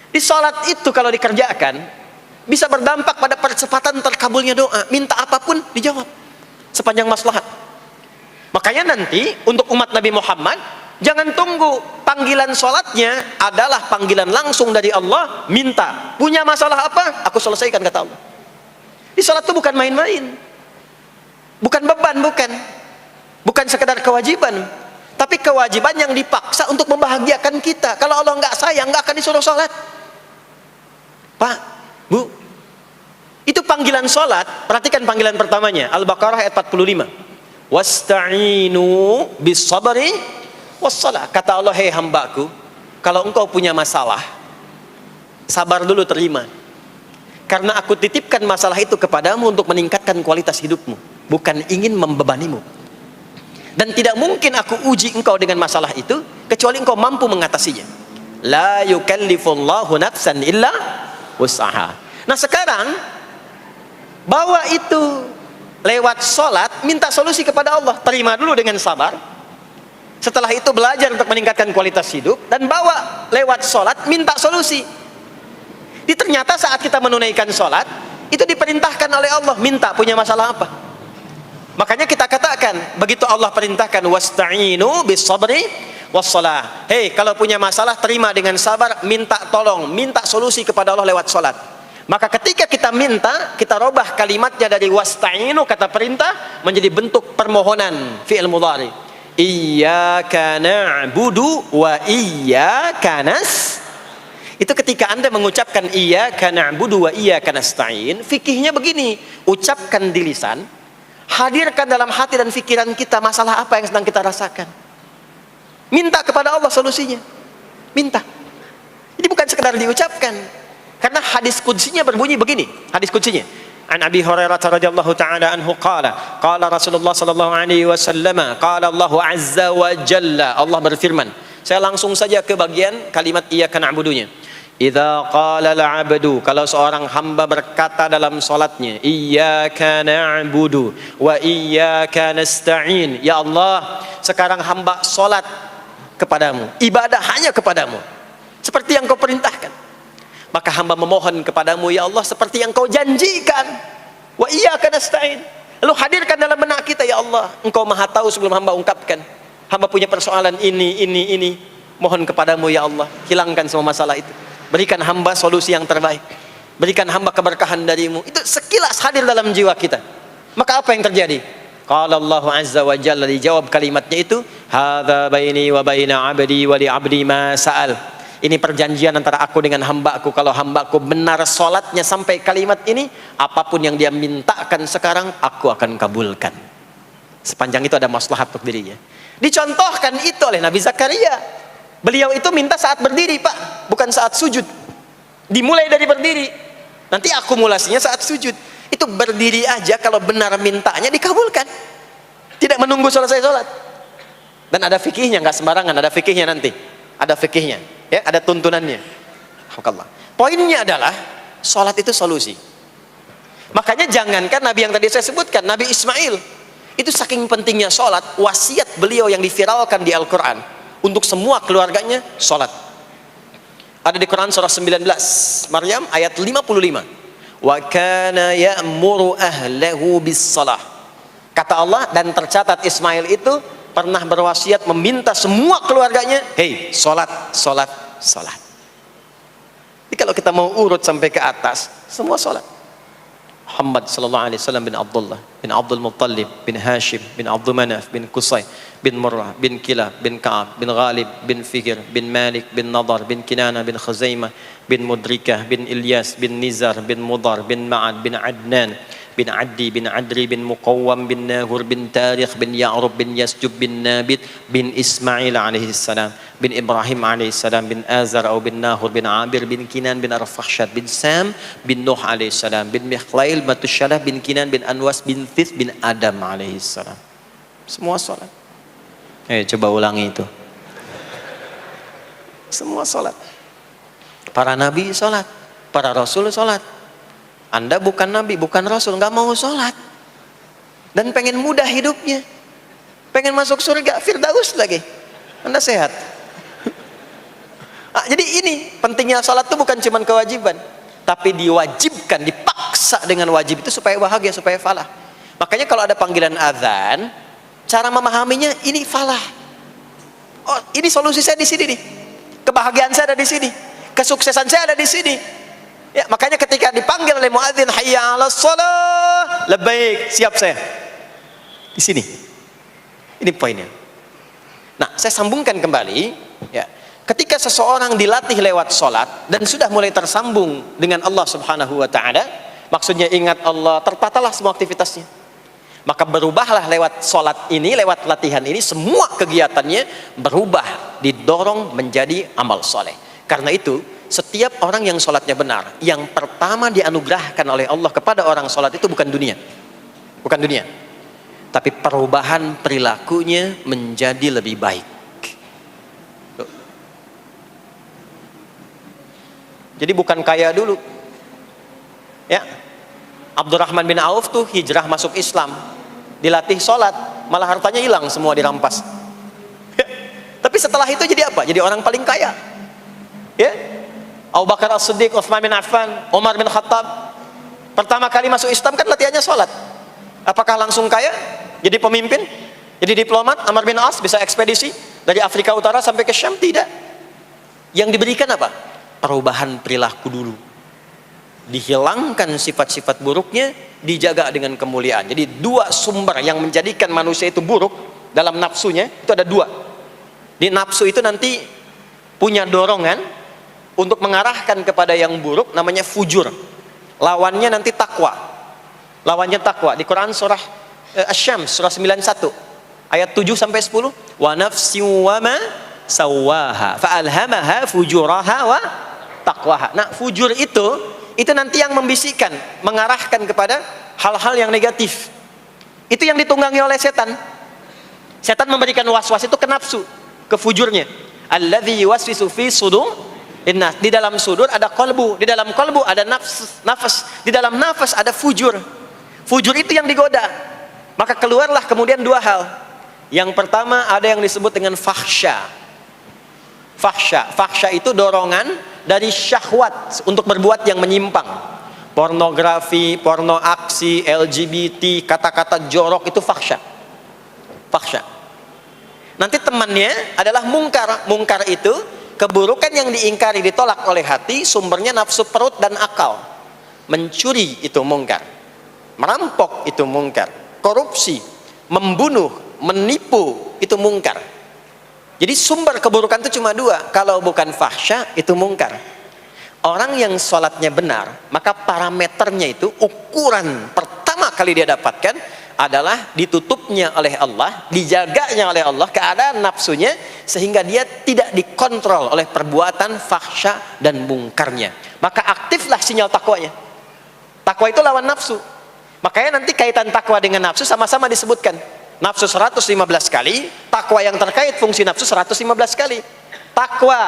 Di sholat itu kalau dikerjakan bisa berdampak pada percepatan terkabulnya doa. Minta apapun dijawab sepanjang maslahat. Makanya nanti untuk umat Nabi Muhammad, jangan tunggu panggilan sholatnya adalah panggilan langsung dari Allah. Minta, punya masalah apa? Aku selesaikan, kata Allah. Di sholat itu bukan main-main, bukan beban, bukan sekedar kewajiban, tapi kewajiban yang dipaksa untuk membahagiakan kita. Kalau Allah nggak sayang, nggak akan disuruh sholat. Pak, Bu, itu panggilan sholat. Perhatikan panggilan pertamanya, Al-Baqarah ayat 45. Wasta'inu bis sabri wassalah. Kata Allah, hei hambaku, kalau engkau punya masalah, sabar dulu, terima. Karena aku titipkan masalah itu kepadamu untuk meningkatkan kualitas hidupmu, bukan ingin membebanimu. Dan tidak mungkin aku uji engkau dengan masalah itu kecuali engkau mampu mengatasinya. La yukallifullahu nafsan illa wus'aha. Nah sekarang bawa itu lewat sholat, minta solusi kepada Allah, terima dulu dengan sabar. Setelah itu belajar untuk meningkatkan kualitas hidup, dan bawa lewat sholat, minta solusi. Ternyata saat kita menunaikan sholat, itu diperintahkan oleh Allah, minta punya masalah apa. Makanya kita katakan, begitu Allah perintahkan, wasta'inu bis sabri wassalah. Hei, kalau punya masalah, terima dengan sabar, minta tolong, minta solusi kepada Allah lewat sholat. Maka ketika kita minta, kita robah kalimatnya dari wasta'inu, kata perintah, menjadi bentuk permohonan, fi'il mudhari. Iyyaka na'budu wa iyyaka nasta'in. Itu ketika Anda mengucapkan iyyaka na'budu wa iyyaka nasta'in, fikihnya begini, ucapkan di lisan, hadirkan dalam hati dan pikiran kita masalah apa yang sedang kita rasakan. Minta kepada Allah solusinya. Minta. Ini bukan sekedar diucapkan. Karena hadis qudsinya berbunyi begini, hadis qudsinya. An Abi Hurairah radhiyallahu ta'ala anhu qala, qala Rasulullah sallallahu alaihi wasallam, qala Allah azza wa jalla, Allah berfirman. Saya langsung saja ke bagian kalimat iyyaka na'budunya. Idza qala al-'abdu, kalau seorang hamba berkata dalam salatnya, iyyaka na'budu wa iyyaka nasta'in, ya Allah, sekarang hamba salat kepadamu, ibadah hanya kepadamu, seperti yang kau perintahkan. Maka hamba memohon kepadamu, ya Allah, seperti yang kau janjikan. Wa iyyaka nasta'in. Lalu hadirkan dalam benak kita, ya Allah, engkau maha tahu sebelum hamba ungkapkan. Hamba punya persoalan ini. Mohon kepadamu, ya Allah, hilangkan semua masalah itu. Berikan hamba solusi yang terbaik. Berikan hamba keberkahan darimu. Itu sekilas hadir dalam jiwa kita. Maka apa yang terjadi? Qala Allah azza wa jalla, dijawab kalimatnya itu, hadza baini wa baina 'abdi wa li 'abdi ma sa'al. Ini perjanjian antara aku dengan hambaku. Kalau hambaku benar sholatnya sampai kalimat ini, apapun yang dia mintakan sekarang, aku akan kabulkan. Sepanjang itu ada maslahat untuk dirinya. Dicontohkan itu oleh Nabi Zakaria. Beliau itu minta saat berdiri, Pak, bukan saat sujud. Dimulai dari berdiri, nanti akumulasinya saat sujud. Itu berdiri aja, kalau benar mintanya dikabulkan. Tidak menunggu selesai sholat. Dan ada fikihnya, nggak sembarangan, ada fikihnya nanti. Ada fikihnya, ya, ada tuntunannya. Poinnya adalah sholat itu solusi. Makanya jangankan Nabi yang tadi saya sebutkan, Nabi Ismail, itu saking pentingnya sholat, wasiat beliau yang diviralkan di Al-Quran untuk semua keluarganya, sholat. Ada di Quran surah 19 Maryam ayat 55. Wa kana ya'muru ahlahu bis salah. Kata Allah, dan tercatat Ismail itu pernah berwasiat meminta semua keluarganya, hei, sholat. Jadi kalau kita mau urut sampai ke atas, semua sholat. Muhammad sallallahu alaihi wasallam bin Abdullah bin Abdul Muttalib bin Hashim bin Abdul Manaf bin Qusay bin Murrah bin Kilab bin Ka'ab bin Ghalib bin Fikir bin Malik bin Nadar bin Kinana bin Khuzaimah bin Mudrikah bin Ilyas bin Nizar bin Mudar bin Ma'ad bin Adnan bin Addi bin Adri bin Muqawwam bin Nahur bin Tarikh bin Ya'rub bin Yasjub bin Nabit bin Ismail alaihi salam bin Ibrahim alaihi salam bin Azar atau bin Nahur bin Abir bin Kinan bin Arfakhshad bin Sam bin Nuh alaihi salam bin Mikhlail Matusyalah bin Kinan bin Anwas bin Thith bin Adam alaihi salam. Semua salat. Coba ulangi itu. Semua salat. Para nabi salat, para rasul salat. Anda bukan nabi, bukan rasul, nggak mau sholat dan pengen mudah hidupnya, pengen masuk surga Firdaus lagi. Anda sehat? Jadi ini pentingnya salat itu bukan cuma kewajiban, tapi diwajibkan, dipaksa dengan wajib itu supaya bahagia, supaya falah. Makanya kalau ada panggilan azan, cara memahaminya ini falah. Oh, ini solusi saya di sini nih. Kebahagiaan saya ada di sini. Kesuksesan saya ada di sini. Ya, makanya ketika dipanggil oleh muadzin, hayya 'alas shalah, labbaik, siap saya. Di sini. Ini poinnya. Nah, saya sambungkan kembali, ya. Ketika seseorang dilatih lewat salat dan sudah mulai tersambung dengan Allah Subhanahu wa taala, maksudnya ingat Allah, tertatalah semua aktivitasnya. Maka berubahlah lewat salat ini, lewat latihan ini, semua kegiatannya berubah, didorong menjadi amal soleh. Karena itu, setiap orang yang salatnya benar, yang pertama dianugerahkan oleh Allah kepada orang salat itu bukan dunia. Bukan dunia. Tapi perubahan perilakunya menjadi lebih baik. Jadi bukan kaya dulu. Ya. Abdurrahman bin Auf tuh hijrah masuk Islam, dilatih sholat, malah hartanya hilang semua, dirampas. Ya. Tapi setelah itu jadi apa? Jadi orang paling kaya. Ya. Abu Bakar As-Siddiq, Utsman bin Affan, Umar bin Khattab, pertama kali masuk Islam kan latihannya sholat. Apakah langsung kaya? Jadi pemimpin? Jadi diplomat? Amr bin As bisa ekspedisi dari Afrika Utara sampai ke Syam? Tidak. Yang diberikan apa? Perubahan perilaku dulu. Dihilangkan sifat-sifat buruknya, dijaga dengan kemuliaan. Jadi dua sumber yang menjadikan manusia itu buruk dalam nafsunya, itu ada dua. Di nafsu itu nanti punya dorongan untuk mengarahkan kepada yang buruk, namanya fujur. Lawannya nanti takwa. Lawannya takwa. Di Quran surah Asy-Syams surah 91 ayat 7 sampai 10, wa nafsi wa ma sawaha fa alhamaha fujuraha wa taqwaha. Nah, fujur itu nanti yang membisikkan, mengarahkan kepada hal-hal yang negatif. Itu yang ditunggangi oleh setan. Setan memberikan was-was itu ke nafsu, ke fujurnya. Alladzi yuwaswisu fi sudur innas. Di dalam sudur ada qalbu, di dalam qalbu ada nafas, di dalam nafas ada fujur. Fujur itu yang digoda. Maka keluarlah kemudian dua hal. Yang pertama ada yang disebut dengan fahsya. Fahsya itu dorongan dari syahwat untuk berbuat yang menyimpang. Pornografi, porno aksi, LGBT, kata-kata jorok itu fahsya. Fahsya. Nanti temannya adalah mungkar. Mungkar itu keburukan yang diingkari, ditolak oleh hati, sumbernya nafsu perut dan akal. Mencuri itu mungkar. Merampok itu mungkar. Korupsi, membunuh, menipu itu mungkar. Jadi sumber keburukan itu cuma dua. Kalau bukan fahsya itu mungkar. Orang yang sholatnya benar, maka parameternya itu, ukuran pertama kali dia dapatkan adalah ditutupnya oleh Allah, dijaganya oleh Allah keadaan nafsunya, sehingga dia tidak dikontrol oleh perbuatan fahsya dan mungkarnya. Maka aktiflah sinyal takwanya. Takwa itu lawan nafsu. Makanya nanti kaitan takwa dengan nafsu sama-sama disebutkan. Nafsu 115 kali, takwa yang terkait fungsi nafsu 115 kali. Takwa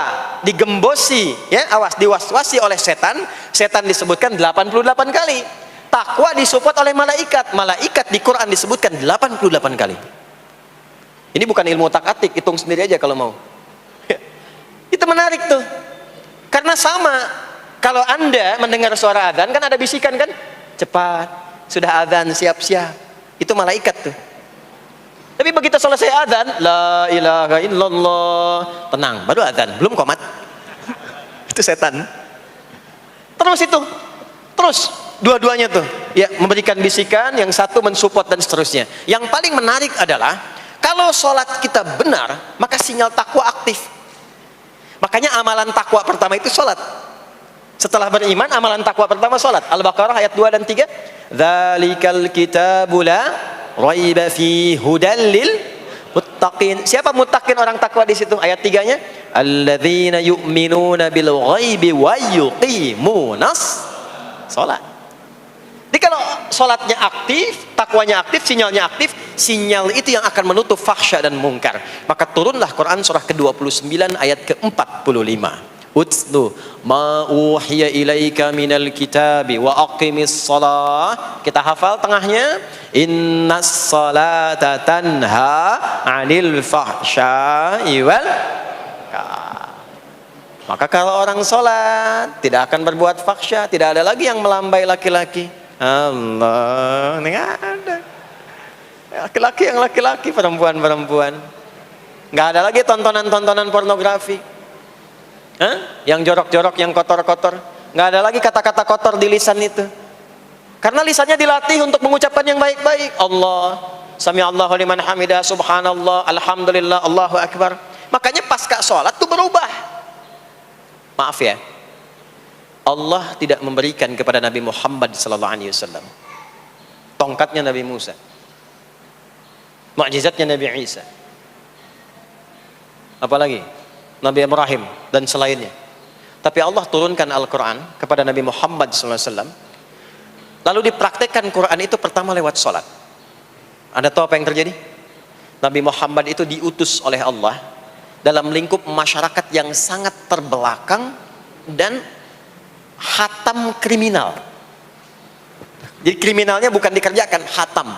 digembosi, ya, awas, diwaswasi oleh setan, setan disebutkan 88 kali. Takwa disupport oleh malaikat, malaikat di Quran disebutkan 88 kali. Ini bukan ilmu tak-atik, hitung sendiri aja kalau mau. Itu menarik tuh. Karena sama, kalau Anda mendengar suara adzan kan ada bisikan kan? Cepat, sudah adzan, siap-siap. Itu malaikat tuh. Tapi begitu selesai adzan, la ilaha illallah, tenang, baru adzan, belum qomat. Itu setan. Terus dua-duanya tuh, ya, memberikan bisikan, yang satu mensupport dan seterusnya. Yang paling menarik adalah kalau sholat kita benar, maka sinyal takwa aktif. Makanya amalan takwa pertama itu sholat. Setelah beriman, amalan takwa pertama sholat. Al-Baqarah ayat 2 dan 3. Dzalikal kitabu la raiba fi hudal lil muttaqin. Siapa muttaqin, orang takwa di situ? Ayat 3-nya, alladzina yu'minuna bil ghaibi wa yuqimunas sholat. Jadi kalau sholatnya aktif, takwanya aktif, sinyalnya aktif, sinyal itu yang akan menutup fahsya dan mungkar. Maka turunlah Quran surah ke-29 ayat ke-45. Utslu ma uhiya ilaika minal kitabi wa aqimis shalah. Kita hafal tengahnya, innas salata tanha 'anil fahsya'i wal Maka kalau orang sholat tidak akan berbuat fahsya, tidak ada lagi yang melambai laki-laki. Allah, nggak ada. Laki-laki yang laki-laki, perempuan-perempuan. Nggak ada lagi tontonan-tontonan pornografi. Yang jorok-jorok, yang kotor-kotor. Nggak ada lagi kata-kata kotor di lisan itu. Karena lisannya dilatih untuk mengucapkan yang baik-baik. Allah, sami'allahu liman hamidah, subhanallah, alhamdulillah, Allahu akbar. Makanya pasca sholat itu berubah. Maaf ya, Allah tidak memberikan kepada Nabi Muhammad SAW tongkatnya Nabi Musa, mukjizatnya Nabi Isa, apalagi Nabi Ibrahim dan selainnya. Tapi Allah turunkan Al-Quran kepada Nabi Muhammad SAW, lalu dipraktekkan Quran itu pertama lewat sholat. Anda tahu apa yang terjadi? Nabi Muhammad itu diutus oleh Allah dalam lingkup masyarakat yang sangat terbelakang dan hatam kriminal. Jadi kriminalnya bukan dikerjakan, hatam.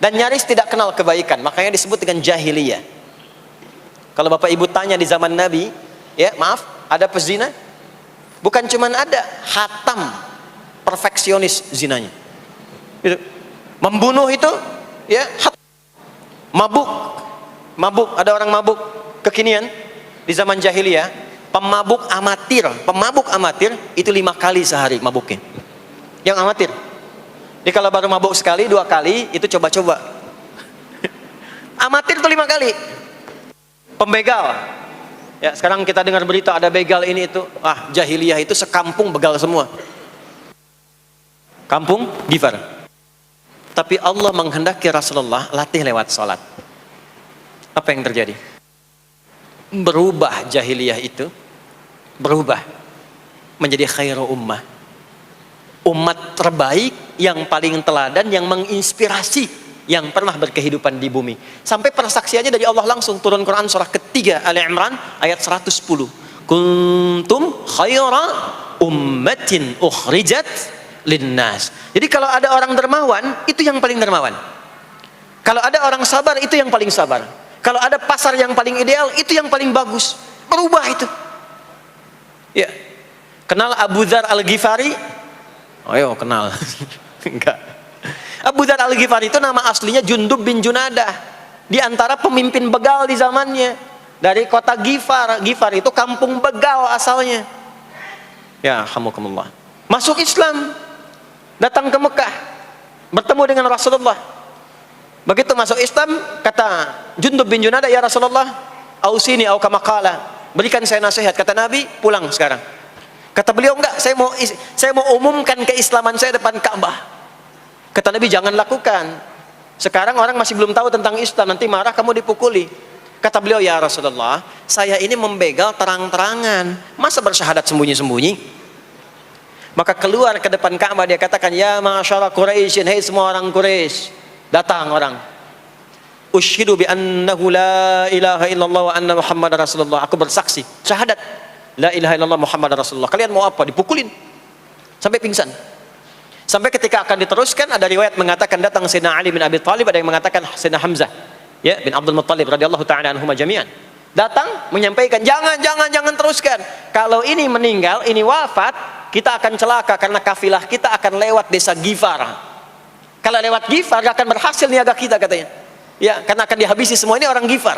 Dan nyaris tidak kenal kebaikan, makanya disebut dengan jahiliyah. Kalau Bapak Ibu tanya di zaman Nabi, ya maaf, ada pezina? Bukan cuman ada, hatam, perfeksionis zinanya. Gitu. Membunuh itu, ya, mabuk, ada orang mabuk kekinian di zaman jahiliyah, pemabuk amatir itu 5 kali sehari mabuknya. Yang amatir. Jadi kalau baru mabuk sekali, 2 kali itu coba-coba. Amatir itu 5 kali. Pembegal. Ya, sekarang kita dengar berita ada begal ini itu. Jahiliyah itu sekampung begal semua. Kampung Gifar. Tapi Allah menghendaki Rasulullah latih lewat salat. Apa yang terjadi? Berubah jahiliyah itu, berubah menjadi khairu ummah, umat terbaik yang paling teladan, yang menginspirasi, yang pernah berkehidupan di bumi. Sampai persaksiannya dari Allah langsung, turun Quran surah ketiga Ali Imran ayat 110. Kuntum khaira ummatin ukhrijat linnas. Jadi kalau ada orang dermawan, itu yang paling dermawan. Kalau ada orang sabar, itu yang paling sabar. Kalau ada pasar yang paling ideal, itu yang paling bagus. Berubah itu. Ya. Kenal Abu Dzar Al-Ghifari? Ayo kenal. Enggak. Abu Dzar Al-Ghifari itu nama aslinya Jundub bin Junadah. Di antara pemimpin begal di zamannya. Dari kota Ghifar. Ghifar itu kampung begal asalnya. Ya, hamukumullah. Masuk Islam. Datang ke Mekah. Bertemu dengan Rasulullah. Begitu masuk Islam, kata Jundub bin Junadah, ya Rasulullah, ausini au kama qala, berikan saya nasihat. Kata Nabi, pulang sekarang. Kata beliau, enggak, saya mau umumkan keislaman saya depan Ka'bah. Kata Nabi, jangan lakukan. Sekarang orang masih belum tahu tentang Islam, nanti marah kamu dipukuli. Kata beliau, ya Rasulullah, saya ini membegal terang-terangan, masa bersyahadat sembunyi-sembunyi? Maka keluar ke depan Ka'bah, dia katakan, ya ma'asyara Quraisyin, hei semua orang Quraisy. Datang orang, usyhidu bi annahu la ilaha illallah wa anna Muhammadar Rasulullah. Aku bersaksi, syahadat la ilaha illallah Muhammadar Rasulullah. Kalian mau apa? Dipukulin sampai pingsan. Sampai ketika akan diteruskan, ada riwayat mengatakan datang Sayyidina Ali bin Abi Thalib, ada yang mengatakan Sayyidina Hamzah, ya, bin Abdul Muttalib radhiyallahu ta'ala anhuma jami'an. Datang menyampaikan, jangan teruskan. Kalau ini meninggal, ini wafat, kita akan celaka karena kafilah kita akan lewat desa Ghifar. Kalau lewat Ghifar gak akan berhasil niaga kita, katanya. Ya, karena akan dihabisi semua, ini orang Ghifar.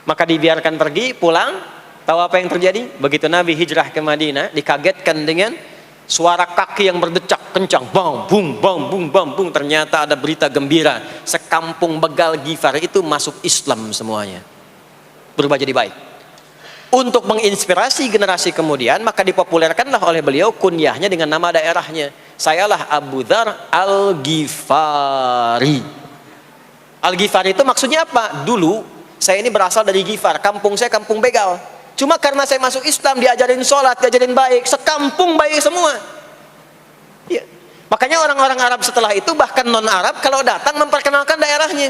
Maka dibiarkan pergi, pulang. Tahu apa yang terjadi? Begitu Nabi hijrah ke Madinah, dikagetkan dengan suara kaki yang berdecak kencang, bang bung bang bung bang bung. Ternyata ada berita gembira, sekampung begal Ghifar itu masuk Islam semuanya, berubah jadi baik. Untuk menginspirasi generasi kemudian, maka dipopulerkanlah oleh beliau kunyahnya dengan nama daerahnya. Sayalah Abu Dzar Al-Ghifari. Al-Ghifari itu maksudnya apa? Dulu saya ini berasal dari Ghifar, kampung saya kampung begal. Cuma karena saya masuk Islam, diajarin sholat, diajarin baik, sekampung baik semua. Ya. Makanya orang-orang Arab setelah itu, bahkan non-Arab, kalau datang memperkenalkan daerahnya.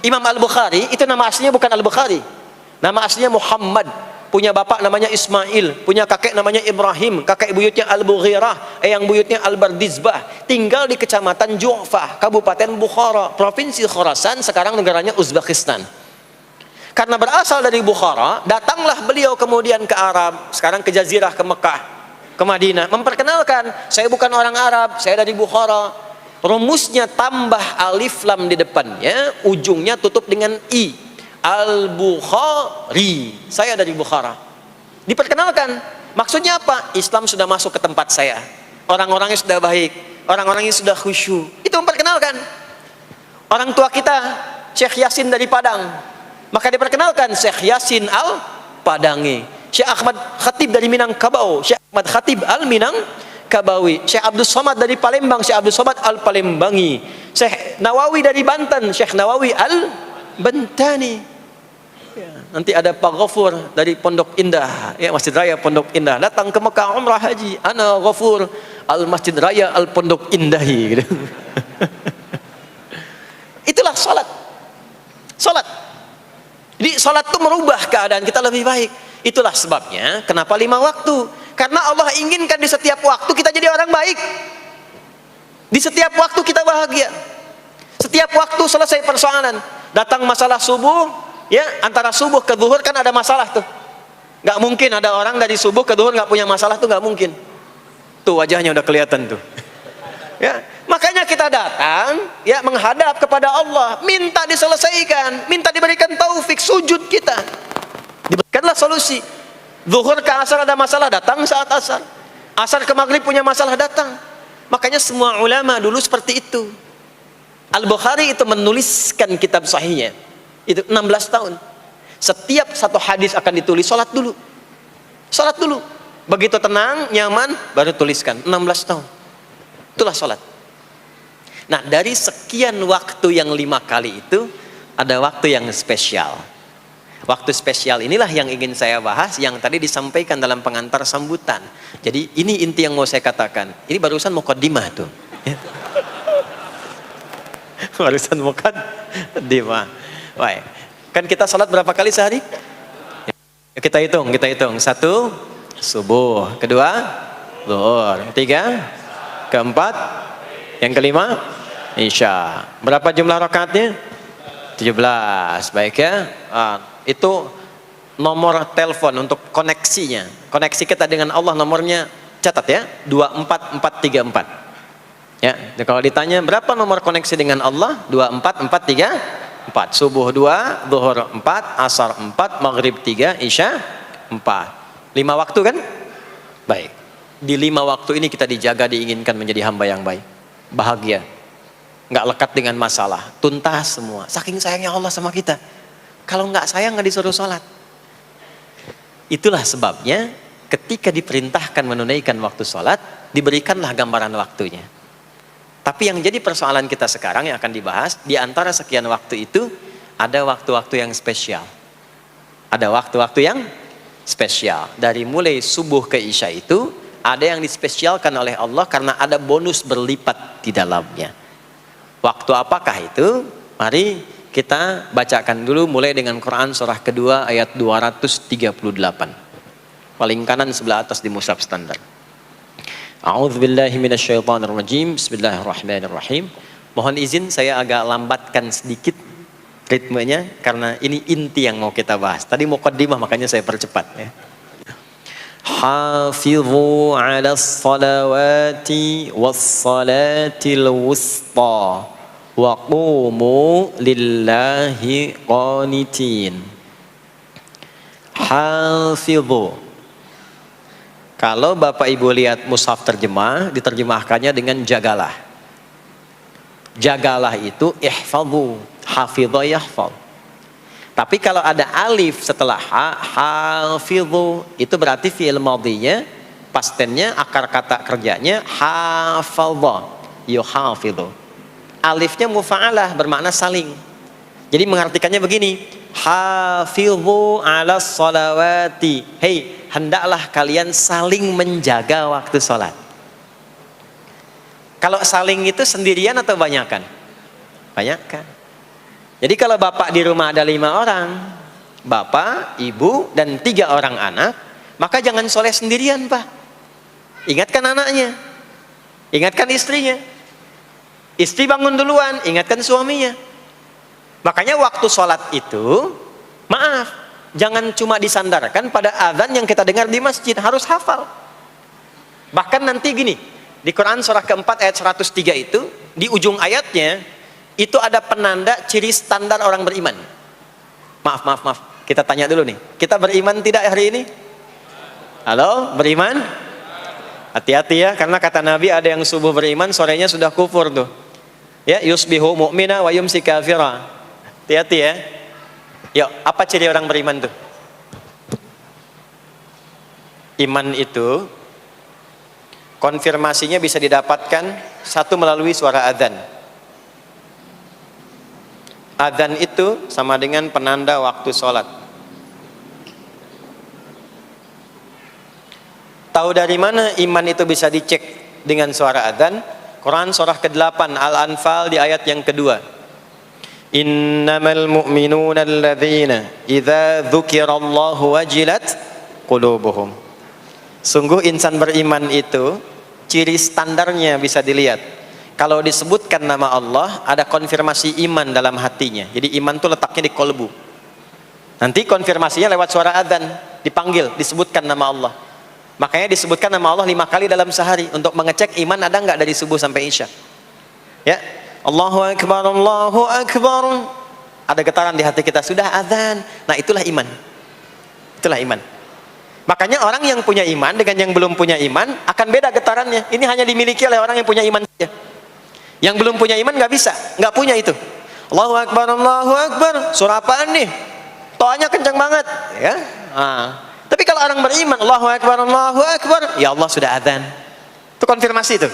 Imam Al-Bukhari, itu nama aslinya bukan Al-Bukhari. Nama aslinya Muhammad. Punya bapak namanya Ismail, punya kakek namanya Ibrahim, kakek buyutnya Al-Bughirah, eyang buyutnya Al-Bardizbah. Tinggal di kecamatan Ju'fah, Kabupaten Bukhara, Provinsi Khorasan, sekarang negaranya Uzbekistan. Karena berasal dari Bukhara, datanglah beliau kemudian ke Arab, sekarang ke Jazirah, ke Mekah, ke Madinah, memperkenalkan, saya bukan orang Arab, saya dari Bukhara. Rumusnya tambah alif lam di depannya, ujungnya tutup dengan i. Al-Bukhari, saya dari Bukhara. Diperkenalkan, maksudnya apa? Islam sudah masuk ke tempat saya. Orang-orangnya sudah baik, orang-orangnya sudah khusyuk. Itu memperkenalkan. Orang tua kita, Syekh Yasin dari Padang, maka diperkenalkan Syekh Yasin Al-Padangi. Syekh Ahmad Khatib dari Minangkabau, Syekh Ahmad Khatib Al-Minangkabawi. Syekh Abdul Somad dari Palembang, Syekh Abdul Somad Al-Palembangi. Syekh Nawawi dari Banten, Syekh Nawawi Al-Bantani. Ya, nanti ada Pak Ghafur dari Pondok Indah, ya, Masjid Raya Pondok Indah, datang ke Mekah umrah haji. Ana Ghafur Al-Masjid Raya Al-Pondok Indahi gitu. Itulah salat. Salat. Jadi salat itu merubah keadaan kita lebih baik. Itulah sebabnya kenapa 5 waktu. Karena Allah inginkan di setiap waktu kita jadi orang baik. Di setiap waktu kita bahagia. Setiap waktu selesai persoalan. Datang masalah subuh, ya, antara subuh ke zuhur kan ada masalah tuh. Gak mungkin ada orang dari subuh ke zuhur gak punya masalah tuh, gak mungkin. Tuh wajahnya udah kelihatan tuh. Ya, makanya kita datang, ya, menghadap kepada Allah, minta diselesaikan, minta diberikan taufik, sujud kita, diberikanlah solusi. Zuhur ke asar ada masalah, datang saat asar. Asar ke maghrib punya masalah, datang. Makanya semua ulama dulu seperti itu. Al-Bukhari itu menuliskan kitab sahihnya itu 16 tahun. Setiap satu hadis akan ditulis, salat dulu. Salat dulu. Begitu tenang, nyaman, baru tuliskan. 16 tahun. Itulah salat. Nah, dari sekian waktu yang 5 kali itu, ada waktu yang spesial. Waktu spesial inilah yang ingin saya bahas, yang tadi disampaikan dalam pengantar sambutan. Jadi ini inti yang mau saya katakan. Ini barusan muqaddimah tuh. Barusan muqaddimah. Baik. Kan kita salat berapa kali sehari? Kita hitung. 1, subuh. 2, zuhur. 3, keempat, yang kelima, isya. Berapa jumlah rakaatnya? 17. Baik ya. Itu nomor telepon untuk koneksinya. Koneksi kita dengan Allah nomornya catat ya, 24434. Ya, kalau ditanya berapa nomor koneksi dengan Allah? 24434. Subuh 2, zuhur 4, asar 4, maghrib 3, isya 4. 5 waktu kan? Baik. Di 5 waktu ini kita dijaga, diinginkan menjadi hamba yang baik, bahagia, nggak lekat dengan masalah, tuntas semua. Saking sayangnya Allah sama kita. Kalau nggak sayang nggak disuruh sholat. Itulah sebabnya ketika diperintahkan menunaikan waktu sholat, diberikanlah gambaran waktunya. Tapi yang jadi persoalan kita sekarang yang akan dibahas, di antara sekian waktu itu ada waktu-waktu yang spesial. Ada waktu-waktu yang spesial. Dari mulai subuh ke isya itu ada yang dispesialkan oleh Allah karena ada bonus berlipat di dalamnya. Waktu apakah itu? Mari kita bacakan dulu mulai dengan Quran surah kedua ayat 238. Paling kanan sebelah atas di mushaf standar. A'udzubillahi minasyaitonirrajim. Bismillahirrahmanirrahim. Mohon izin saya agak lambatkan sedikit ritmenya karena ini inti yang mau kita bahas. Tadi muqaddimah makanya saya percepat ya. Hafizu 'alas salawati was salatil wusta wa qumu lillahi qanitin. Hafizu. Kalau Bapak Ibu lihat mushaf terjemah, diterjemahkannya dengan jagalah. Jagalah itu ihfadhu, hafidha yahfadh. Tapi kalau ada alif setelah hafidhu, itu berarti fi'il madhinya, past tense-nya, akar kata kerjanya hafadha, yuhafidhu. Alifnya mufa'alah, bermakna saling. Jadi mengartikannya begini, hafidhu 'alas salawati. Hei, hendaklah kalian saling menjaga waktu sholat. Kalau saling itu sendirian atau banyakan? Banyakan. Jadi kalau bapak di rumah ada 5 orang, bapak, ibu, dan 3 orang anak, maka jangan sholat sendirian pak. Ingatkan anaknya, ingatkan istrinya. Istri bangun duluan, ingatkan suaminya. Makanya waktu sholat itu Maaf, jangan cuma disandarkan pada azan yang kita dengar di masjid, harus hafal. Bahkan nanti gini, di Quran surah keempat ayat 103 itu, di ujung ayatnya, itu ada penanda ciri standar orang beriman. Maaf. Kita tanya dulu nih, kita beriman tidak hari ini? Halo, beriman? Hati-hati ya, karena kata Nabi ada yang subuh beriman, sorenya sudah kufur tuh. Ya, yusbihu mu'mina wa yumsi kafira. Hati-hati ya. Yuk, apa ciri orang beriman tuh? Iman itu konfirmasinya bisa didapatkan satu melalui suara adzan. Adzan itu sama dengan penanda waktu sholat. Tahu dari mana iman itu bisa dicek dengan suara adzan? Quran surah ke-8 Al-Anfal di ayat yang kedua. Innamal mu'minuna alladzina idza dzukirallahu wajilat qulubuhum. Sungguh insan beriman itu ciri standarnya bisa dilihat. Kalau disebutkan nama Allah, ada konfirmasi iman dalam hatinya. Jadi iman itu letaknya di kolbu. Nanti konfirmasinya lewat suara adzan, dipanggil, disebutkan nama Allah. Makanya disebutkan nama Allah 5 kali dalam sehari untuk mengecek iman ada enggak dari subuh sampai isya. Ya, Allahu Akbar, Allahu Akbar. Ada getaran di hati kita, sudah adzan. Nah, itulah iman. Itulah iman. Makanya orang yang punya iman dengan yang belum punya iman akan beda getarannya. Ini hanya dimiliki oleh orang yang punya iman saja. Yang belum punya iman nggak bisa, nggak punya itu. Allahu Akbar, Allahu Akbar. Surah apaan nih? Toanya kencang banget, ya. Tapi kalau orang beriman, Allahu Akbar, Allahu Akbar, ya Allah sudah adzan. Itu konfirmasi itu.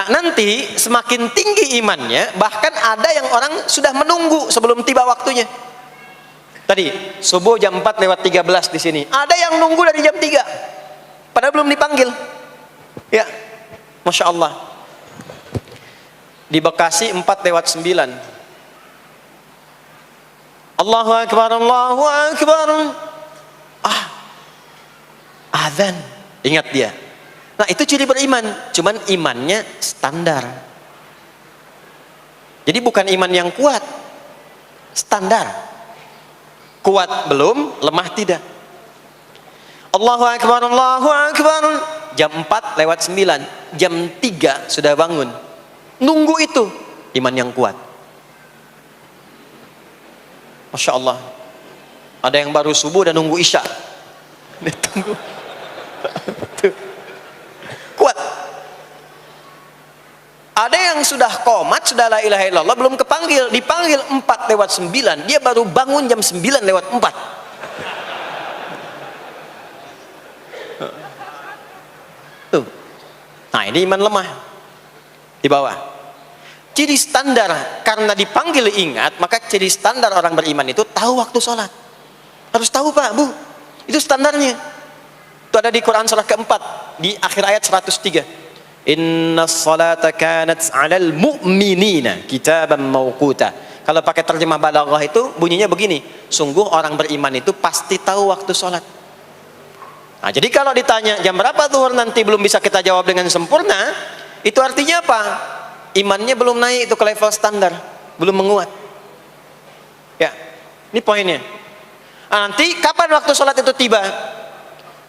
Nanti semakin tinggi imannya, bahkan ada yang orang sudah menunggu sebelum tiba waktunya. Tadi subuh jam 4 lewat 13 di sini. Ada yang nunggu dari jam 3. Padahal belum dipanggil. Ya. Masya Allah. Di Bekasi 4 lewat 9. Allahu Akbar, Allahu Akbar. Azan. Ingat dia. Nah, itu ciri beriman. Cuman imannya standar. Jadi bukan iman yang kuat. Standar. Kuat belum, lemah tidak. Allahu Akbar, Allahu Akbar. Jam 4 lewat 9. Jam 3 sudah bangun. Nunggu itu. Iman yang kuat. Masya Allah. Ada yang baru subuh dan nunggu isya. Tunggu. Kuat. Ada yang sudah qomat, sudah la ilaha illallah, belum kepanggil, dipanggil 4 lewat 9, dia baru bangun jam 9 lewat 4. Tuh. Nah, ini iman lemah. Di bawah. Ciri standar, karena dipanggil ingat, maka ciri standar orang beriman itu tahu waktu sholat. Harus tahu Pak, Bu. Itu standarnya. Itu ada di Quran surah keempat di akhir ayat 103. Inna salata kanat 'alal mu'minina kitaban mawquta. Kalau pakai terjemah balaghah itu bunyinya begini, sungguh orang beriman itu pasti tahu waktu sholat. Nah, jadi kalau ditanya jam berapa zuhur nanti belum bisa kita jawab dengan sempurna, itu artinya apa? Imannya belum naik itu ke level standar, belum menguat. Ya, ini poinnya. Nah, nanti kapan waktu sholat itu tiba?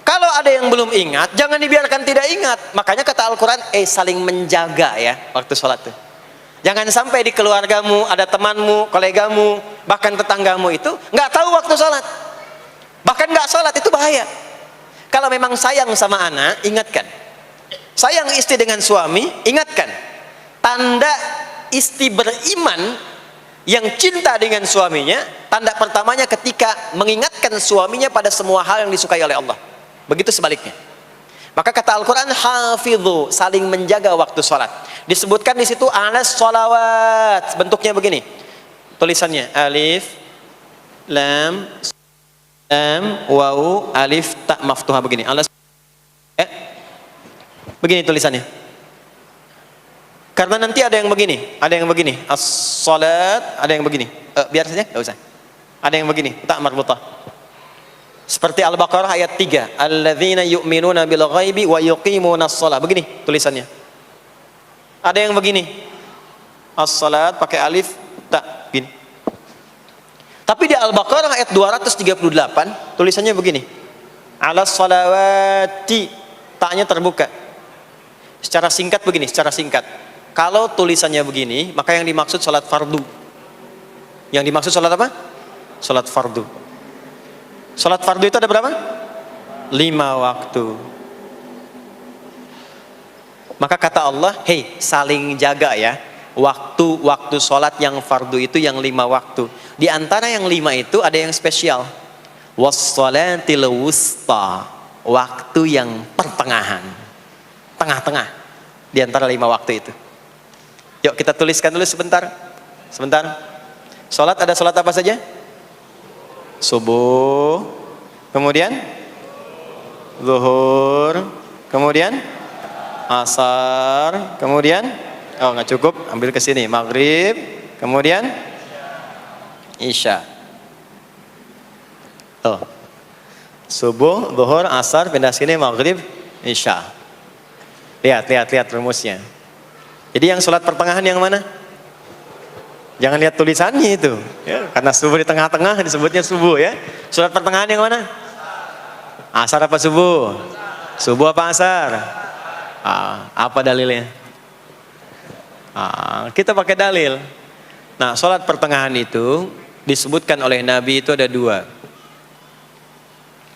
Kalau ada yang belum ingat, jangan dibiarkan tidak ingat. Makanya kata Al-Quran, saling menjaga ya waktu sholat itu. Jangan sampai di keluargamu, ada temanmu, kolegamu, bahkan tetanggamu itu nggak tahu waktu sholat. Bahkan nggak sholat, itu bahaya. Kalau memang sayang sama anak, ingatkan. Sayang istri dengan suami, ingatkan. Tanda istri beriman yang cinta dengan suaminya, tanda pertamanya ketika mengingatkan suaminya pada semua hal yang disukai oleh Allah. Begitu sebaliknya. Maka kata Al-Quran, hafidhu, saling menjaga waktu sholat. Disebutkan di situ alas sholawat. Bentuknya begini. Tulisannya alif, lam, waw, alif, ta maftuha begini. Alas. Begini tulisannya. Karena nanti ada yang begini, ada yang begini. As-sholat, ada yang begini. Biar saja, enggak usah. Ada yang begini, ta marbutah. Seperti Al-Baqarah ayat 3, alladzina yu'minuna bil ghaibi wa yuqimunas shalah. Begini tulisannya. Ada yang begini. As-salat pakai alif ta gini. Tapi di Al-Baqarah ayat 238 tulisannya begini. Alas salawati, taknya terbuka. Secara singkat begini, secara singkat. Kalau tulisannya begini, maka yang dimaksud salat fardu. Yang dimaksud salat apa? Salat fardu. Salat fardu itu ada berapa? 5 waktu. Maka kata Allah, hei, saling jaga ya. Waktu salat yang fardu itu yang 5 waktu. Di antara yang 5 itu ada yang spesial. Was-salatil wusta, waktu yang pertengahan, tengah-tengah di antara 5 waktu itu. Yuk kita tuliskan dulu sebentar. Salat ada salat apa saja? Subuh, kemudian zuhur, kemudian asar, kemudian nggak cukup, ambil ke sini, maghrib, kemudian isya. Subuh, zuhur, asar, pindah sini, maghrib, isya. Lihat rumusnya. Jadi yang sholat pertengahan yang mana? Jangan lihat tulisannya itu ya, karena subuh di tengah-tengah disebutnya subuh ya. Sholat pertengahan yang mana? Asar apa subuh? Subuh apa asar? Apa dalilnya? Kita pakai dalil. Nah, sholat pertengahan itu disebutkan oleh Nabi itu ada 2.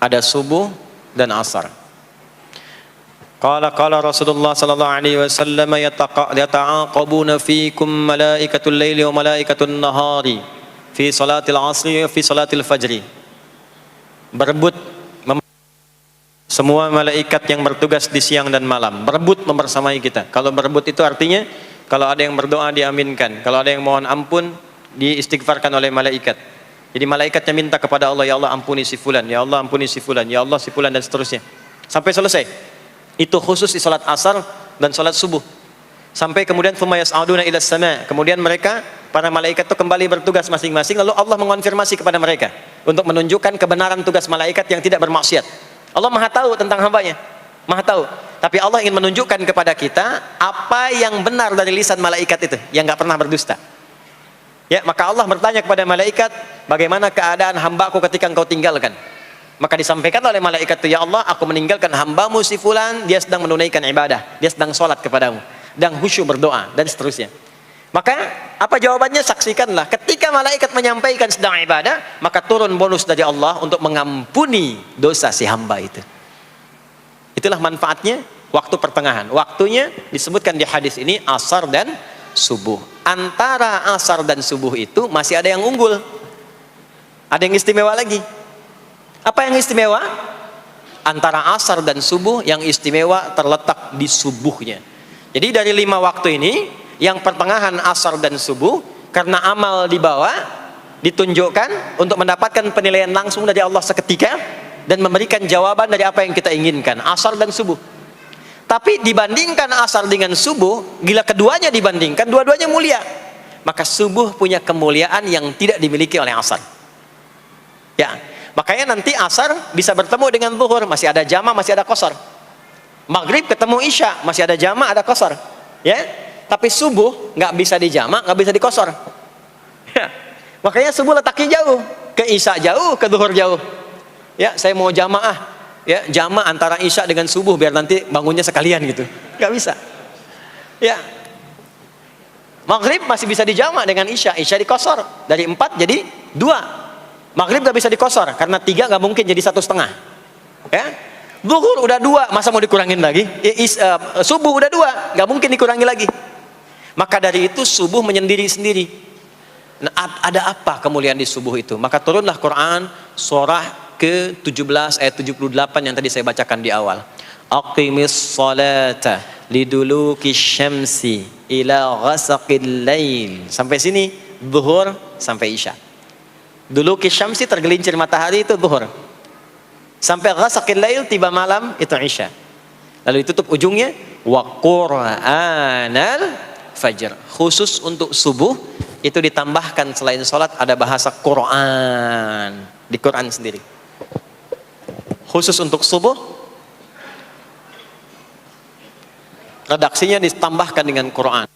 Ada subuh dan asar. Qala Rasulullah sallallahu alaihi wasallam yata'aqabuna fiikum malaikatul laili wa malaikatul nahari fi salatil asri wa fi salatil fajri. Berebut semua malaikat yang bertugas di siang dan malam, berebut membersamai kita. Kalau berebut itu artinya kalau ada yang berdoa diaminkan, kalau ada yang mohon ampun diistighfarkan oleh malaikat. Jadi malaikatnya minta kepada Allah, ya Allah ampuni si fulan, ya Allah ampuni si fulan, ya Allah si fulan, dan seterusnya. Sampai selesai. Itu khusus di salat asar dan salat subuh. Sampai kemudian thumma yas'aduna ila sama'. Kemudian mereka, para malaikat itu kembali bertugas masing-masing, lalu Allah mengonfirmasi kepada mereka untuk menunjukkan kebenaran tugas malaikat yang tidak bermaksiat. Allah Maha tahu tentang hambanya. Maha tahu. Tapi Allah ingin menunjukkan kepada kita apa yang benar dari lisan malaikat itu, yang enggak pernah berdusta. Ya, maka Allah bertanya kepada malaikat, bagaimana keadaan hambaku ketika engkau tinggalkan? Maka disampaikan oleh malaikat itu, ya Allah, aku meninggalkan hambamu si fulan, dia sedang menunaikan ibadah, dia sedang sholat kepadamu, dan khusyuk berdoa, dan seterusnya. Maka apa jawabannya? Saksikanlah, ketika malaikat menyampaikan sedang ibadah, maka turun bonus dari Allah untuk mengampuni dosa si hamba itu. Itulah manfaatnya waktu pertengahan. Waktunya disebutkan di hadis ini asar dan subuh. Antara asar dan subuh itu masih ada yang unggul, ada yang istimewa lagi. Apa yang istimewa? Antara asar dan subuh yang istimewa terletak di subuhnya. Jadi dari 5 waktu ini, yang pertengahan asar dan subuh, karena amal di bawah ditunjukkan untuk mendapatkan penilaian langsung dari Allah seketika dan memberikan jawaban dari apa yang kita inginkan, asar dan subuh. Tapi dibandingkan asar dengan subuh, gila keduanya dibandingkan, dua-duanya mulia. Maka subuh punya kemuliaan yang tidak dimiliki oleh asar. Ya, makanya nanti asar bisa bertemu dengan zuhur, masih ada jama, masih ada qasar. Maghrib ketemu isya, masih ada jama, ada qasar. Ya, tapi subuh nggak bisa di jama, nggak bisa di qasar. Ya, makanya subuh letaknya jauh, ke isya jauh, ke zuhur jauh. Ya, saya mau jamaah. Ya, jama antara isya dengan subuh biar nanti bangunnya sekalian gitu, nggak bisa. Ya, maghrib masih bisa dijama dengan isya, isya dikosor dari 4 jadi 2. Maghrib nggak bisa dikosor karena 3 nggak mungkin jadi 1,5. Ya, zuhur udah 2, masa mau dikurangin lagi? Subuh udah 2, nggak mungkin dikurangi lagi. Maka dari itu subuh menyendiri sendiri. Nah, ada apa kemuliaan di subuh itu? Maka turunlah Quran surah ke-17 ayat 78 yang tadi saya bacakan di awal. Aqimis salata liduluki syamsi ila ghasaqil lail. Sampai sini zuhur sampai isya. Duluki syamsi tergelincir matahari itu zuhur. Sampai ghasaqil lail tiba malam itu isya. Lalu ditutup ujungnya wa qur'anal fajr. Khusus untuk subuh itu ditambahkan selain sholat ada bahasa Quran di Quran sendiri. Khusus untuk subuh redaksinya ditambahkan dengan Quran.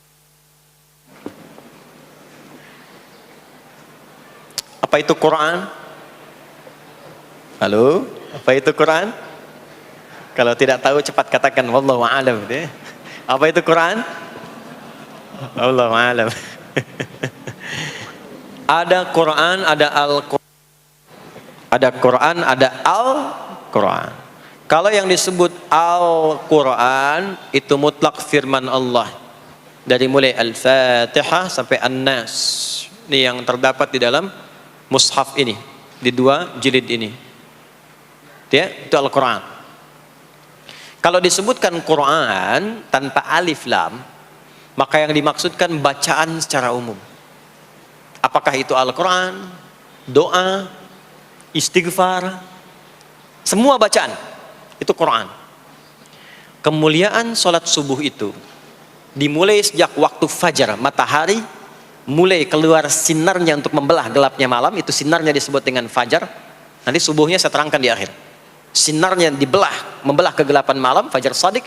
Apa Apa itu Quran? Halo, apa itu Quran? Kalau tidak tahu cepat katakan wallahu a'lam. Apa itu Quran? Wallahu a'lam. Ada Quran, ada Al-Quran. Ada Quran, ada Al-Quran. Kalau yang disebut Al-Quran itu mutlak firman Allah. Dari mulai Al-Fatihah sampai An-Nas. Ini yang terdapat di dalam mushaf ini, di 2 jilid ini. Ya, itu Al-Quran. Kalau disebutkan Quran tanpa alif lam, maka yang dimaksudkan bacaan secara umum. Apakah itu Al-Quran, doa, istighfar, semua bacaan itu Quran. Kemuliaan sholat subuh itu dimulai sejak waktu fajar, matahari mulai keluar sinarnya untuk membelah gelapnya malam, itu sinarnya disebut dengan fajar. Nanti subuhnya saya terangkan di akhir. Sinarnya membelah kegelapan malam, fajar shadiq.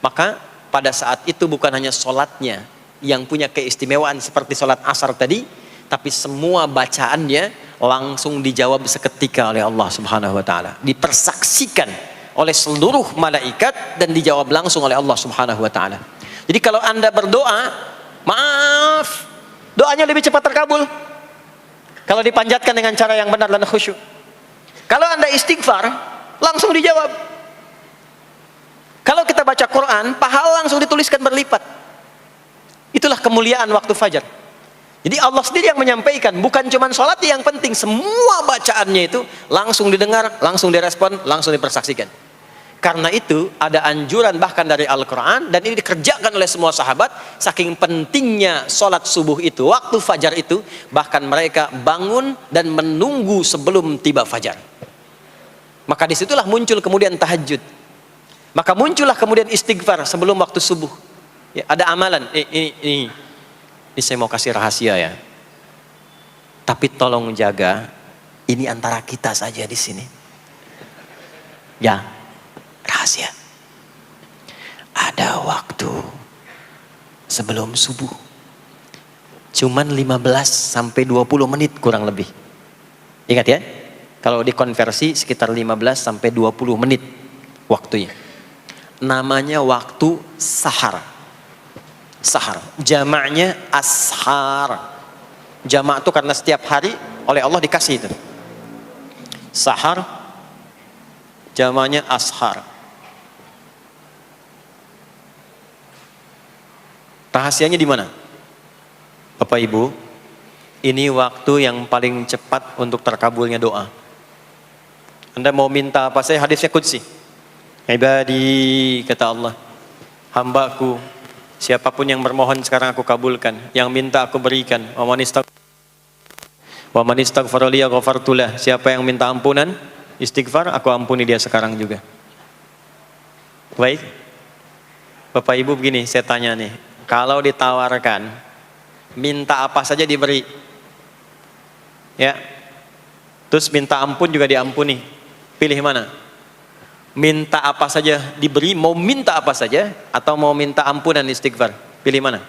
Maka pada saat itu bukan hanya sholatnya yang punya keistimewaan seperti sholat asar tadi, tapi semua bacaannya langsung dijawab seketika oleh Allah Subhanahu wa taala, dipersaksikan oleh seluruh malaikat dan dijawab langsung oleh Allah Subhanahu wa taala. Jadi kalau Anda berdoa, maaf, doanya lebih cepat terkabul kalau dipanjatkan dengan cara yang benar dan khusyuk. Kalau Anda istighfar, langsung dijawab. Kalau kita baca Quran, pahala langsung dituliskan berlipat. Itulah kemuliaan waktu fajar. Jadi Allah sendiri yang menyampaikan, bukan cuma sholat yang penting, semua bacaannya itu langsung didengar, langsung direspon, langsung dipersaksikan. Karena itu ada anjuran bahkan dari Al-Quran, dan ini dikerjakan oleh semua sahabat, saking pentingnya sholat subuh itu, waktu fajar itu, bahkan mereka bangun dan menunggu sebelum tiba fajar. Maka disitulah muncul kemudian tahajud. Maka muncullah kemudian istighfar sebelum waktu subuh. Ya, ada amalan. Ini saya mau kasih rahasia ya. Tapi tolong jaga. Ini antara kita saja di sini. Ya, rahasia. Ada waktu sebelum subuh. Cuman 15 sampai 20 menit kurang lebih. Ingat ya. Kalau dikonversi sekitar 15 sampai 20 menit waktunya. Namanya waktu sahar. Sahar. Jamaknya ashar. Jamak itu karena setiap hari oleh Allah dikasih itu. Sahar. Jamaknya ashar. Rahasianya di mana? Bapak Ibu, ini waktu yang paling cepat untuk terkabulnya doa. Anda mau minta apa saja, hadisnya qudsi. Ibadi, kata Allah, hambaku, siapapun yang bermohon sekarang aku kabulkan, yang minta aku berikan. Wa man istaghfara li ghafartu lah. Siapa yang minta ampunan, istighfar, aku ampuni dia sekarang juga. Baik. Bapak Ibu begini, saya tanya nih, kalau ditawarkan minta apa saja diberi, ya, terus minta ampun juga diampuni, pilih mana? Minta apa saja diberi, mau minta apa saja, atau mau minta ampunan istighfar? Pilih mana?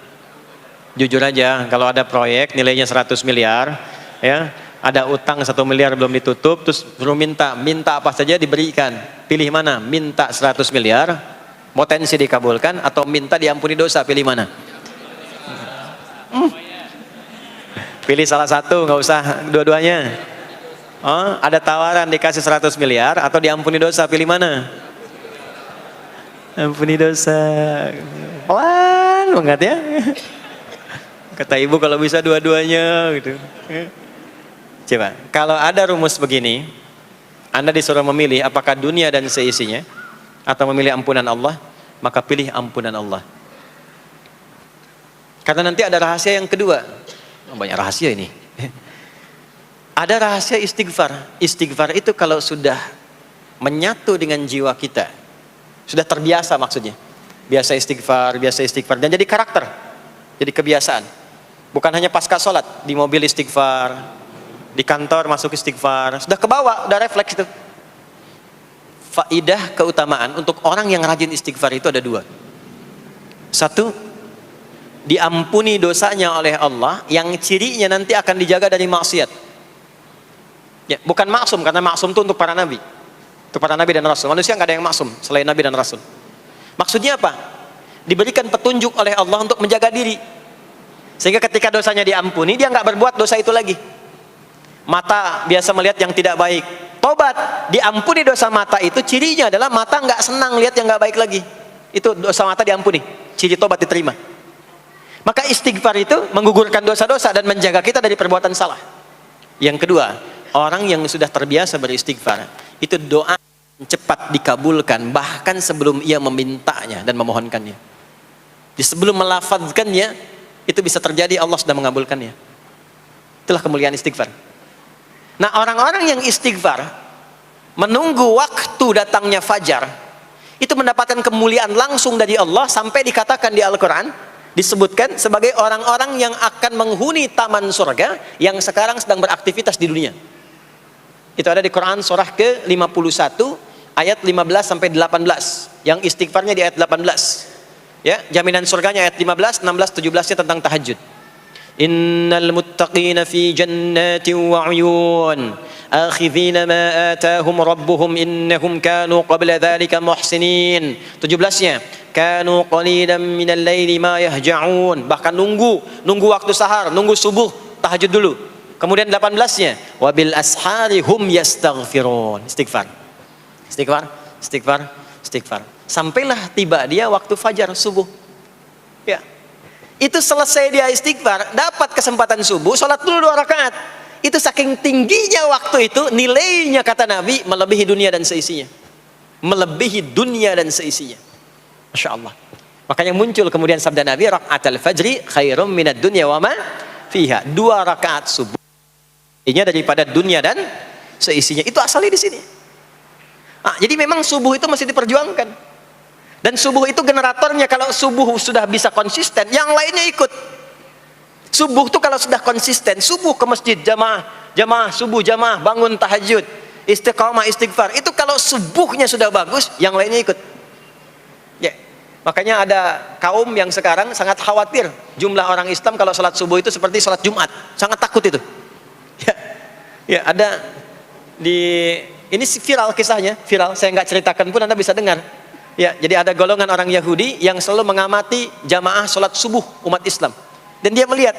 Jujur aja, kalau ada proyek nilainya 100 miliar, ya, ada utang 1 miliar belum ditutup, terus belum minta apa saja diberikan, pilih mana? Minta 100 miliar, potensi dikabulkan, atau minta diampuni dosa, pilih mana? Pilih salah satu, nggak usah dua-duanya. Oh, ada tawaran dikasih 100 miliar atau diampuni dosa, pilih mana? Ampuni dosa. Pelan banget ya. Kata ibu kalau bisa dua-duanya gitu. Coba, kalau ada rumus begini, Anda disuruh memilih apakah dunia dan seisinya atau memilih ampunan Allah, maka pilih ampunan Allah. Karena nanti ada rahasia yang kedua. Banyak rahasia ini. Ada rahasia istighfar. Istighfar itu kalau sudah menyatu dengan jiwa kita, sudah terbiasa maksudnya. Biasa istighfar, dan jadi karakter, jadi kebiasaan. Bukan hanya pasca sholat, di mobil istighfar, di kantor masuk istighfar, sudah kebawa, udah refleks itu. Faidah keutamaan untuk orang yang rajin istighfar itu ada 2. 1, diampuni dosanya oleh Allah, yang cirinya nanti akan dijaga dari maksiat. Ya, bukan maksum, karena maksum itu untuk para nabi. Untuk para nabi dan rasul. Manusia nggak ada yang maksum selain nabi dan rasul. Maksudnya apa? Diberikan petunjuk oleh Allah untuk menjaga diri. Sehingga ketika dosanya diampuni, dia nggak berbuat dosa itu lagi. Mata biasa melihat yang tidak baik. Tobat, diampuni dosa mata itu, cirinya adalah mata nggak senang lihat yang nggak baik lagi. Itu dosa mata diampuni. Ciri tobat diterima. Maka istighfar itu menggugurkan dosa-dosa dan menjaga kita dari perbuatan salah. Yang kedua, orang yang sudah terbiasa beristighfar, itu doa cepat dikabulkan bahkan sebelum ia memintanya dan memohonkannya. Sebelum melafazkannya, itu bisa terjadi Allah sudah mengabulkannya. Itulah kemuliaan istighfar. Nah, orang-orang yang istighfar menunggu waktu datangnya fajar, itu mendapatkan kemuliaan langsung dari Allah, sampai dikatakan di Al-Quran, disebutkan sebagai orang-orang yang akan menghuni taman surga yang sekarang sedang beraktivitas di dunia. Itu ada di Quran surah ke-51 ayat 15 sampai 18. Yang istighfarnya di ayat 18. Ya, jaminan surganya ayat 15, 16, 17-nya tentang tahajud. Innal muttaqina fi jannatin wa 'uyun akhidhina ma atahum rabbuhum innahum kanu qabla dhalika muhsinin. 17-nya kanu qalilan minal laili ma yahja'un, bahkan nunggu waktu sahar, nunggu subuh, tahajud dulu. Kemudian 18-nya wabil ashari hum yastaghfirun. Istighfar. Sampailah tiba dia waktu fajar subuh. Ya. Itu selesai dia istighfar, dapat kesempatan subuh, sholat dulu 2 rakaat. Itu saking tingginya waktu itu, nilainya kata Nabi melebihi dunia dan seisinya. Melebihi dunia dan seisinya. Masya Allah. Makanya muncul kemudian sabda Nabi, raka'atul fajri khairum minad dunya wa ma fiha. 2 rakaat subuh ini daripada dunia dan seisinya. Itu asalnya di sini. Jadi memang subuh itu masih diperjuangkan. Dan subuh itu generatornya, kalau subuh sudah bisa konsisten, yang lainnya ikut. Subuh itu kalau sudah konsisten, subuh ke masjid jamaah subuh jamaah, bangun tahajud, istiqamah, istighfar. Itu kalau subuhnya sudah bagus, yang lainnya ikut. Ya. Makanya ada kaum yang sekarang sangat khawatir jumlah orang Islam kalau sholat subuh itu seperti sholat Jumat, sangat takut itu. Ya, ada ini viral kisahnya, saya nggak ceritakan pun Anda bisa dengar. Ya, jadi ada golongan orang Yahudi yang selalu mengamati jamaah sholat subuh umat Islam, dan dia melihat,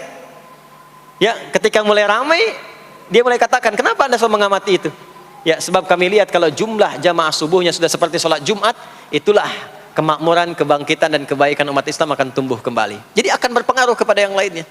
ya, ketika mulai ramai, dia mulai katakan, kenapa Anda selalu mengamati itu? Ya, sebab kami lihat kalau jumlah jamaah subuhnya sudah seperti sholat Jumat, itulah kemakmuran, kebangkitan dan kebaikan umat Islam akan tumbuh kembali. Jadi akan berpengaruh kepada yang lainnya.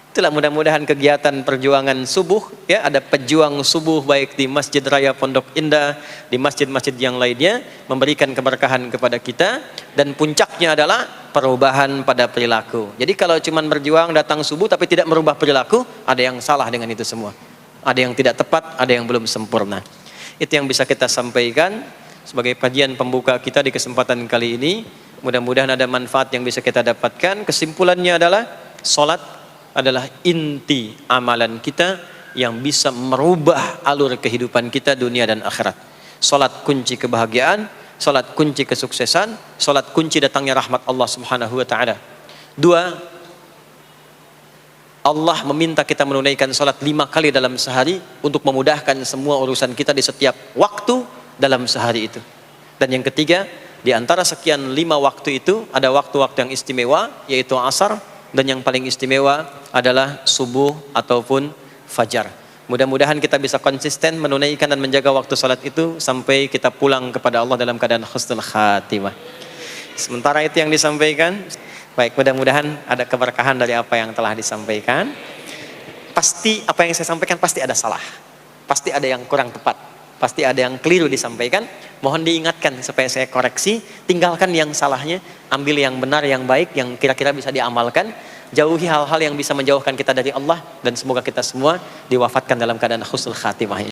Itulah mudah-mudahan kegiatan perjuangan subuh, ya, ada pejuang subuh baik di Masjid Raya Pondok Indah, di masjid-masjid yang lainnya, memberikan keberkahan kepada kita, dan puncaknya adalah perubahan pada perilaku. Jadi kalau cuma berjuang datang subuh tapi tidak merubah perilaku, ada yang salah dengan itu semua. Ada yang tidak tepat, ada yang belum sempurna. Itu yang bisa kita sampaikan sebagai kajian pembuka kita di kesempatan kali ini. Mudah-mudahan ada manfaat yang bisa kita dapatkan. Kesimpulannya adalah salat adalah inti amalan kita yang bisa merubah alur kehidupan kita dunia dan akhirat. Salat kunci kebahagiaan, salat kunci kesuksesan, salat kunci datangnya rahmat Allah Subhanahu wa taala. 2, Allah meminta kita menunaikan salat 5 kali dalam sehari untuk memudahkan semua urusan kita di setiap waktu dalam sehari itu. Dan yang ketiga, di antara sekian 5 waktu itu ada waktu-waktu yang istimewa, yaitu asar, dan yang paling istimewa adalah subuh ataupun fajar. Mudah-mudahan kita bisa konsisten menunaikan dan menjaga waktu salat itu sampai kita pulang kepada Allah dalam keadaan husnul khatimah. Sementara itu yang disampaikan. Baik, mudah-mudahan ada keberkahan dari apa yang telah disampaikan. Pasti apa yang saya sampaikan pasti ada salah, pasti ada yang kurang tepat, pasti ada yang keliru disampaikan. Mohon diingatkan supaya saya koreksi, tinggalkan yang salahnya, ambil yang benar, yang baik, yang kira-kira bisa diamalkan. Jauhi hal-hal yang bisa menjauhkan kita dari Allah, dan semoga kita semua diwafatkan dalam keadaan husnul khatimah.